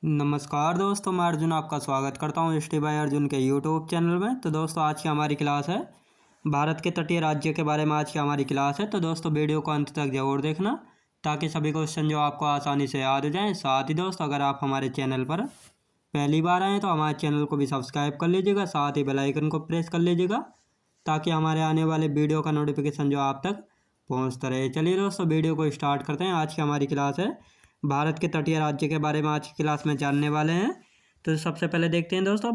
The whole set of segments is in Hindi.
नमस्कार दोस्तों, मैं अर्जुन आपका स्वागत करता हूँ हिस्ट्री बाय अर्जुन के यूट्यूब चैनल में। तो दोस्तों, आज की हमारी क्लास है भारत के तटीय राज्य के बारे में। आज की हमारी क्लास है, तो दोस्तों वीडियो को अंत तक जरूर देखना ताकि सभी क्वेश्चन जो आपको आसानी से याद हो जाएं। साथ ही दोस्तों, अगर आप हमारे चैनल पर पहली बार आएँ तो हमारे चैनल को भी सब्सक्राइब कर लीजिएगा, साथ ही बेल आइकन को प्रेस कर लीजिएगा ताकि हमारे आने वाले वीडियो का नोटिफिकेशन जो आप तक पहुँचता रहे। चलिए दोस्तों, वीडियो को स्टार्ट करते हैं। आज की हमारी क्लास है भारत के तटीय राज्य के बारे में। आज की क्लास में जानने वाले हैं। तो सबसे पहले देखते हैं दोस्तों,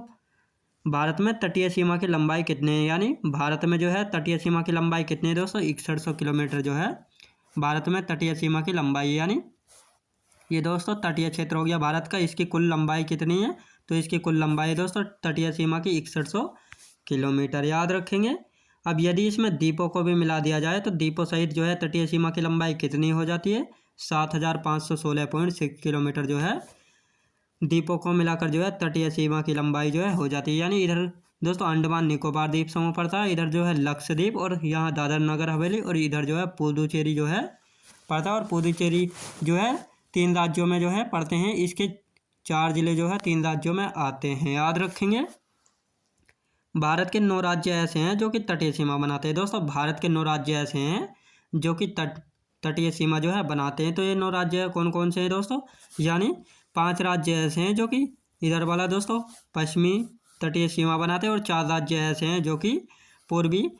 भारत में तटीय सीमा की लंबाई कितनी है। यानी भारत में जो है तटीय सीमा की लंबाई कितनी है दोस्तों, 6100 किलोमीटर जो है भारत में तटीय सीमा की लंबाई। यानी ये दोस्तों तटीय क्षेत्र हो गया भारत का। इसकी कुल लंबाई कितनी है, तो इसकी कुल लंबाई दोस्तों तटीय सीमा की 6100 किलोमीटर, याद रखेंगे। अब यदि इसमें द्वीपों को भी मिला दिया जाए तो द्वीपों सहित जो है तटीय सीमा की लंबाई कितनी हो जाती है, 7516.6 किलोमीटर जो है द्वीपों को मिलाकर जो है तटीय सीमा की लंबाई जो है हो जाती है। यानी इधर दोस्तों अंडमान निकोबार द्वीप समूह पड़ता है, इधर जो है लक्षद्वीप और यहाँ दादर नगर हवेली, और इधर जो है पुदुचेरी जो है पड़ता है। और पुदुचेरी जो है 3 राज्यों में जो है पड़ते हैं। इसके 4 जिले जो है 3 राज्यों में आते हैं, याद रखेंगे। भारत के 9 राज्य ऐसे हैं जो कि तटीय सीमा बनाते हैं। दोस्तों, भारत के 9 राज्य ऐसे हैं जो कि तटीय सीमा जो है बनाते हैं। तो ये 9 राज्य कौन कौन से हैं दोस्तों, यानी 5 राज्य ऐसे हैं जो कि इधर वाला दोस्तों पश्चिमी तटीय सीमा बनाते हैं, और 4 राज्य ऐसे हैं जो कि पूर्वी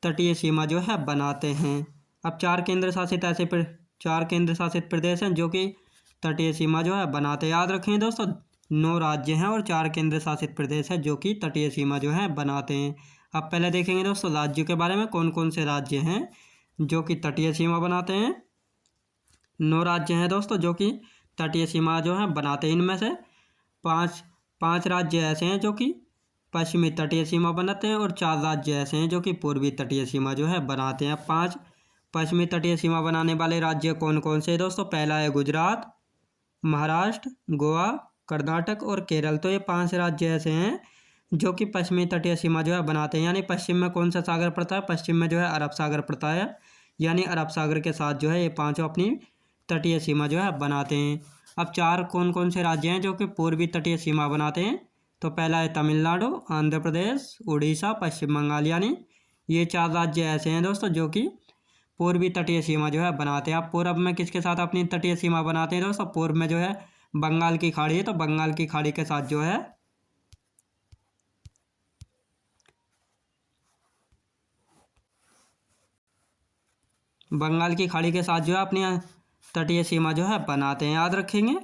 तटीय सीमा जो है बनाते हैं। अब 4 केंद्र शासित प्रदेश हैं जो कि तटीय सीमा जो है बनाते हैं। याद रखें दोस्तों, 9 राज्य हैं और 4 केंद्र शासित प्रदेश है जो कि तटीय सीमा जो है बनाते हैं। अब पहले देखेंगे दोस्तों राज्यों के बारे में, कौन कौन से राज्य हैं जो कि तटीय सीमा बनाते हैं। 9 राज्य हैं दोस्तों जो कि तटीय सीमा जो है बनाते हैं। इनमें से पाँच राज्य ऐसे हैं जो कि पश्चिमी तटीय सीमा बनाते हैं, और 4 राज्य ऐसे हैं जो कि पूर्वी तटीय सीमा जो है बनाते हैं। 5 पश्चिमी तटीय सीमा बनाने वाले राज्य कौन कौन से हैं दोस्तों, पहला है गुजरात, महाराष्ट्र, गोवा, कर्नाटक और केरल। तो ये 5 राज्य ऐसे हैं जो कि पश्चिमी तटीय सीमा जो है बनाते हैं। यानी पश्चिम में कौन सा सागर पड़ता है, पश्चिम में जो है अरब सागर पड़ता है। यानी अरब सागर के साथ जो है ये 5 अपनी तटीय सीमा जो है बनाते हैं। अब 4 कौन कौन से राज्य हैं जो कि पूर्वी तटीय सीमा बनाते हैं, तो पहला है तमिलनाडु, आंध्र प्रदेश, उड़ीसा, पश्चिम बंगाल। यानी ये 4 राज्य ऐसे हैं दोस्तों जो कि पूर्वी तटीय सीमा जो है बनाते हैं। अब पूर्व में किसके साथ अपनी तटीय सीमा बनाते हैं दोस्तों, पूर्व में जो है बंगाल की खाड़ी है, तो बंगाल की खाड़ी के साथ जो है अपनी तटीय सीमा जो है बनाते हैं, याद रखेंगे।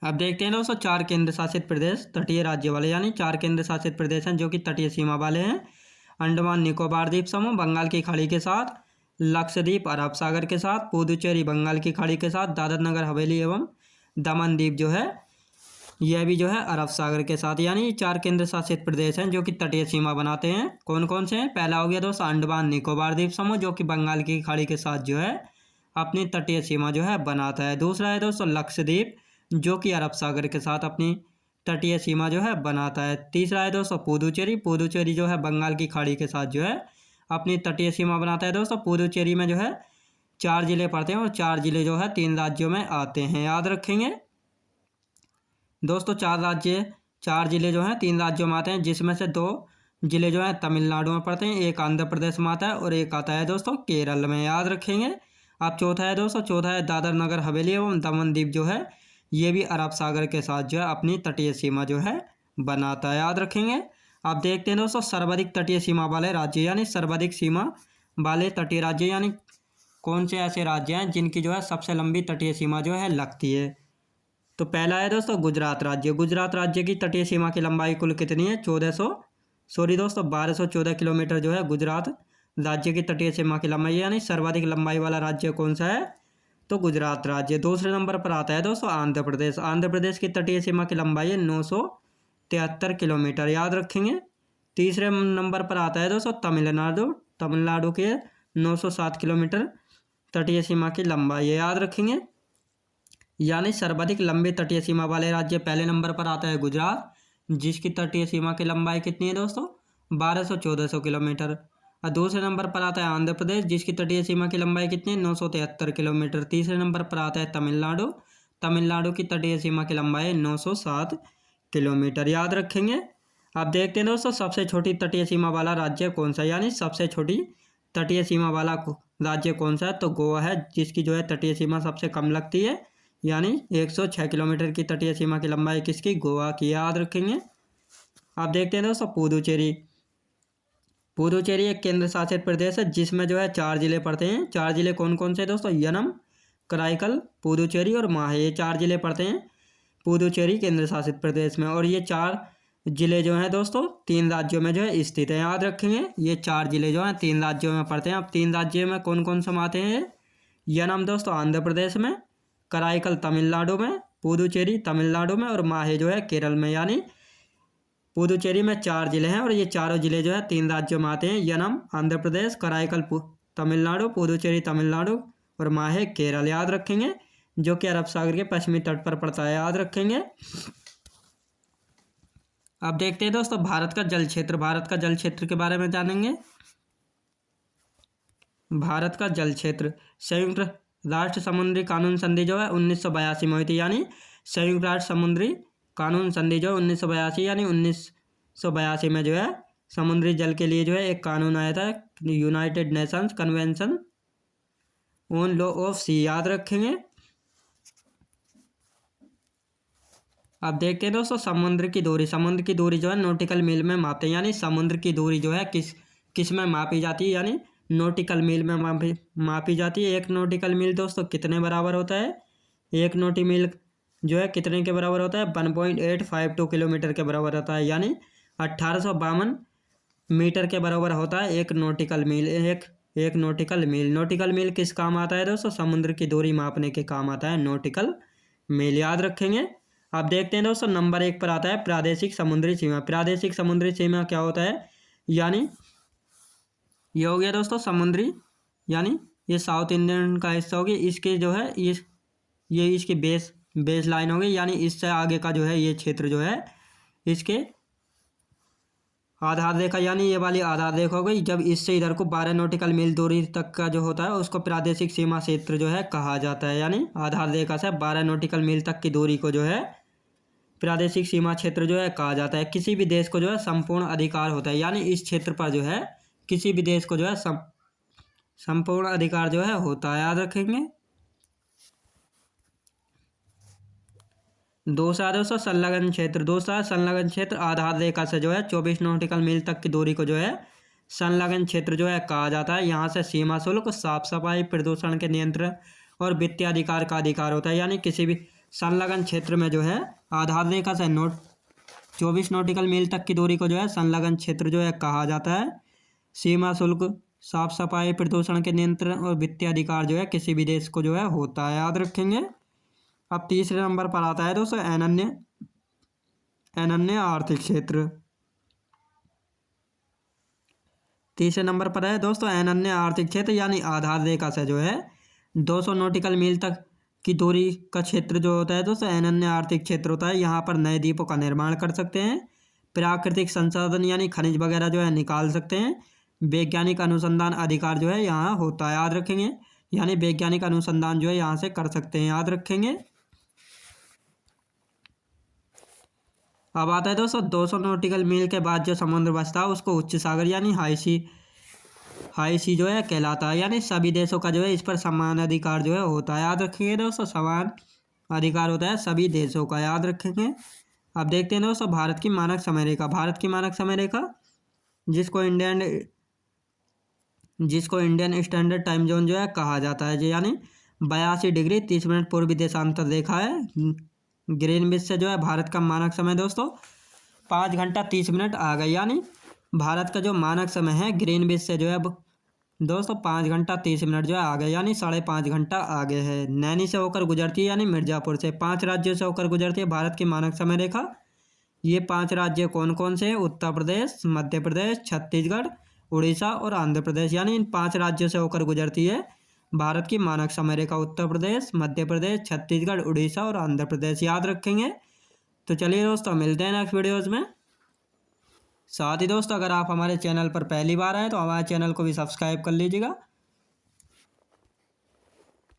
अब देखते हैं दोस्तों 4 केंद्र शासित प्रदेश तटीय राज्य वाले। यानी 4 केंद्र शासित प्रदेश हैं जो कि तटीय सीमा वाले हैं। अंडमान निकोबार द्वीप समूह बंगाल की खाड़ी के साथ, लक्षद्वीप अरब सागर के साथ, पुदुचेरी बंगाल की खाड़ी के साथ, दादर नगर हवेली एवं दमन द्वीप जो है यह भी जो है अरब सागर के साथ। यानी 4 केंद्र शासित प्रदेश हैं जो कि तटीय सीमा बनाते हैं। कौन कौन से हैं, पहला हो गया दोस्तों अंडमान निकोबार द्वीप समूह जो कि बंगाल की खाड़ी के साथ जो है अपनी तटीय सीमा जो है बनाता है। दूसरा है दोस्तों लक्षद्वीप जो कि अरब सागर के साथ अपनी तटीय सीमा जो है बनाता है। तीसरा है दोस्तों पुदुचेरी जो है बंगाल की खाड़ी के साथ जो है अपनी तटीय सीमा बनाता है। दोस्तों पुदुचेरी में जो है 4 जिले पड़ते हैं, और 4 जिले जो है 3 राज्यों में आते हैं, याद रखेंगे दोस्तों। 4 जिले जो हैं 3 राज्यों में आते हैं, जिसमें से 2 जिले जो हैं तमिलनाडु में पड़ते हैं, एक आंध्र प्रदेश में आता है और एक आता है दोस्तों केरल में, याद रखेंगे। अब चौथा है दादर नगर हवेली एवं दमन द्वीप जो है ये भी अरब सागर के साथ जो है अपनी तटीय सीमा जो है बनाता है, याद रखेंगे। अब देखते हैं दोस्तों सर्वाधिक तटीय सीमा वाले राज्य, यानी सर्वाधिक सीमा वाले तटीय राज्य, यानी कौन से ऐसे राज्य हैं जिनकी जो है सबसे लंबी तटीय सीमा जो है लगती है। तो पहला है दोस्तों गुजरात राज्य। गुजरात राज्य की तटीय सीमा की लंबाई कुल कितनी है, 1214 किलोमीटर जो है गुजरात राज्य की तटीय सीमा की लंबाई। यानी सर्वाधिक लंबाई वाला राज्य कौन सा है, तो गुजरात राज्य। दूसरे नंबर पर आता है दोस्तों आंध्र प्रदेश। आंध्र प्रदेश की तटीय सीमा की लंबाई है 973 किलोमीटर, याद रखेंगे। तीसरे नंबर पर आता है दोस्तों तमिलनाडु के 907 किलोमीटर तटीय सीमा की लंबाई है, याद रखेंगे। यानी सर्वाधिक लंबी तटीय सीमा वाले राज्य पहले नंबर पर आता है गुजरात, जिसकी तटीय सीमा की लंबाई कितनी है दोस्तों, 1200-1400 किलोमीटर। और दूसरे नंबर पर आता है आंध्र प्रदेश, जिसकी तटीय सीमा की लंबाई कितनी है, 973 किलोमीटर। तीसरे नंबर पर आता है तमिलनाडु, तमिलनाडु की तटीय सीमा की लंबाई 907 किलोमीटर, याद रखेंगे। अब देखते हैं दोस्तों सबसे छोटी तटीय सीमा वाला राज्य कौन सा, यानी सबसे छोटी तटीय सीमा वाला राज्य कौन सा है, तो गोवा है, जिसकी जो है तटीय सीमा सबसे कम लगती है, यानी 106 किलोमीटर की तटीय सीमा की लंबाई किसकी, गोवा की, याद रखेंगे। अब देखते हैं दोस्तों पुदुचेरी। पुदुचेरी एक केंद्र शासित प्रदेश है जिसमें जो है 4 जिले पड़ते हैं। 4 जिले कौन कौन से दोस्तों, यनम, कराईकल, पुदुचेरी और माहे, ये 4 जिले पड़ते हैं पुदुचेरी केंद्र शासित प्रदेश में। और ये 4 जिले जो हैं दोस्तों 3 राज्यों में जो है स्थित है, याद रखेंगे। ये 4 जिले जो हैं 3 राज्यों में पड़ते हैं। अब 3 राज्यों में कौन कौन से आते हैं, यनम दोस्तों आंध्र प्रदेश में, कराईकल तमिलनाडु में, पुदुचेरी तमिलनाडु में और माहे जो है केरल में। यानी पुदुचेरी में 4 जिले हैं और ये चारों जिले जो है 3 राज्यों में आते हैं, यनम आंध्र प्रदेश, कराईकल तमिलनाडु, पुदुचेरी तमिलनाडु और माहे केरल, याद रखेंगे, जो कि अरब सागर के पश्चिमी तट पर पड़ता है, याद रखेंगे। अब देखते हैं दोस्तों भारत का जल क्षेत्र। भारत का जल क्षेत्र के बारे में जानेंगे। भारत का जल क्षेत्र, संयुक्त राष्ट्र समुद्री कानून संधि जो है 1982 में हुई थी, यानी संयुक्त राष्ट्र समुद्री कानून संधि जो 1982 यानी 1982 में जो है समुद्री जल के लिए जो है एक कानून आया था, United Nations convention on law of sea, याद रखेंगे। अब देखते हैं दोस्तों समुद्र की दूरी। समुद्र की दूरी जो है नॉटिकल मील में मापते हैं, यानी समुद्र की दूरी जो है किस में मापी जाती है, यानी नॉटिकल मील में मापी जाती है। एक नॉटिकल मील दोस्तों कितने बराबर होता है, एक नॉटिकल मील जो है कितने के बराबर होता है, 1.852 किलोमीटर के बराबर होता है, यानी 1852 मीटर के बराबर होता है एक नॉटिकल मील। एक नॉटिकल मील, नॉटिकल मील किस काम आता है दोस्तों, समुद्र की दूरी मापने के काम आता है नॉटिकल मील, याद रखेंगे। अब देखते हैं दोस्तों नंबर 1 पर आता है प्रादेशिक समुद्री सीमा। प्रादेशिक समुद्री सीमा क्या होता है, यानी ये हो गया दोस्तों समुद्री, यानी ये साउथ इंडियन का हिस्सा होगी, इसके जो है ये इसकी बेस लाइन होगी, यानी इससे आगे का जो है ये क्षेत्र जो है इसके आधार रेखा, यानी ये वाली आधार रेखा हो गई। जब इससे इधर को 12 नॉटिकल मील दूरी तक का जो होता है उसको प्रादेशिक सीमा क्षेत्र जो है कहा जाता है, यानी आधार रेखा से 12 नॉटिकल मील तक की दूरी को जो है प्रादेशिक सीमा क्षेत्र जो है कहा जाता है। किसी भी देश को जो है संपूर्ण अधिकार होता है, यानी इस क्षेत्र पर जो है किसी भी देश को जो है संपूर्ण अधिकार जो है होता है, याद रखेंगे। दूसरा दोस्तों संलग्न क्षेत्र। दूसरा संलग्न क्षेत्र आधार रेखा से जो है 24 नॉटिकल मील तक की दूरी को जो है संलग्न क्षेत्र जो है कहा जाता है। यहाँ से सीमा शुल्क, साफ सफाई, प्रदूषण के नियंत्रण और वित्तीय अधिकार का अधिकार होता है, यानी किसी भी संलग्न क्षेत्र में जो है आधार रेखा से 24 नॉटिकल मील तक की दूरी को जो है संलग्न क्षेत्र जो है कहा जाता है। सीमा शुल्क, साफ सफाई, प्रदूषण के नियंत्रण और वित्तीय अधिकार जो है किसी भी देश को जो है होता है, याद रखेंगे। अब तीसरे नंबर पर आता है दोस्तों अनन्य आर्थिक क्षेत्र। तीसरे नंबर पर है दोस्तों अनन्य आर्थिक क्षेत्र, यानी आधार रेखा से जो है 200 नॉटिकल मील तक की दूरी का क्षेत्र जो होता है दोस्तों अनन्य आर्थिक क्षेत्र होता है। यहाँ पर नए द्वीपों का निर्माण कर सकते हैं, प्राकृतिक संसाधन यानी खनिज वगैरह जो है निकाल सकते हैं, वैज्ञानिक अनुसंधान अधिकार जो है यहाँ होता है, याद रखेंगे, यानी वैज्ञानिक अनुसंधान जो है यहाँ से कर सकते हैं, याद रखेंगे। अब आता है दोस्तों 200 नॉटिकल मील के बाद जो समुद्र बचता है उसको उच्च सागर यानी हाई सी जो है कहलाता है, यानी सभी देशों का जो है इस पर समान अधिकार जो है होता है, याद रखेंगे दोस्तों, समान अधिकार होता है सभी देशों का, याद रखेंगे। अब देखते हैं दोस्तों भारत की मानक समय रेखा। भारत की मानक समय रेखा जिसको इंडियन स्टैंडर्ड टाइम जोन जो है कहा जाता है, यानी 82 डिग्री 30 मिनट पूर्वी देशांतर रेखा है। ग्रीनविच से जो है भारत का मानक समय दोस्तों 5 घंटा 30 मिनट आ गए, यानी भारत का जो मानक समय है ग्रीनविच से जो है दोस्तों 5 घंटा 30 मिनट जो है आ गए, यानी 5.5 घंटा आगे है। नैनी से होकर गुजरती है, यानी मिर्ज़ापुर से। 5 राज्यों से होकर गुजरती है भारत की मानक समय रेखा। ये 5 राज्य कौन कौन से हैं, उत्तर प्रदेश, मध्य प्रदेश, छत्तीसगढ़, उड़ीसा और आंध्र प्रदेश, यानी इन 5 राज्यों से होकर गुजरती है भारत की मानक समय रेखा। उत्तर प्रदेश, मध्य प्रदेश, छत्तीसगढ़, उड़ीसा और आंध्र प्रदेश, याद रखेंगे। तो चलिए दोस्तों मिलते हैं नेक्स्ट वीडियोज़ में। साथ ही दोस्तों अगर आप हमारे चैनल पर पहली बार आए तो हमारे चैनल को भी सब्सक्राइब कर लीजिएगा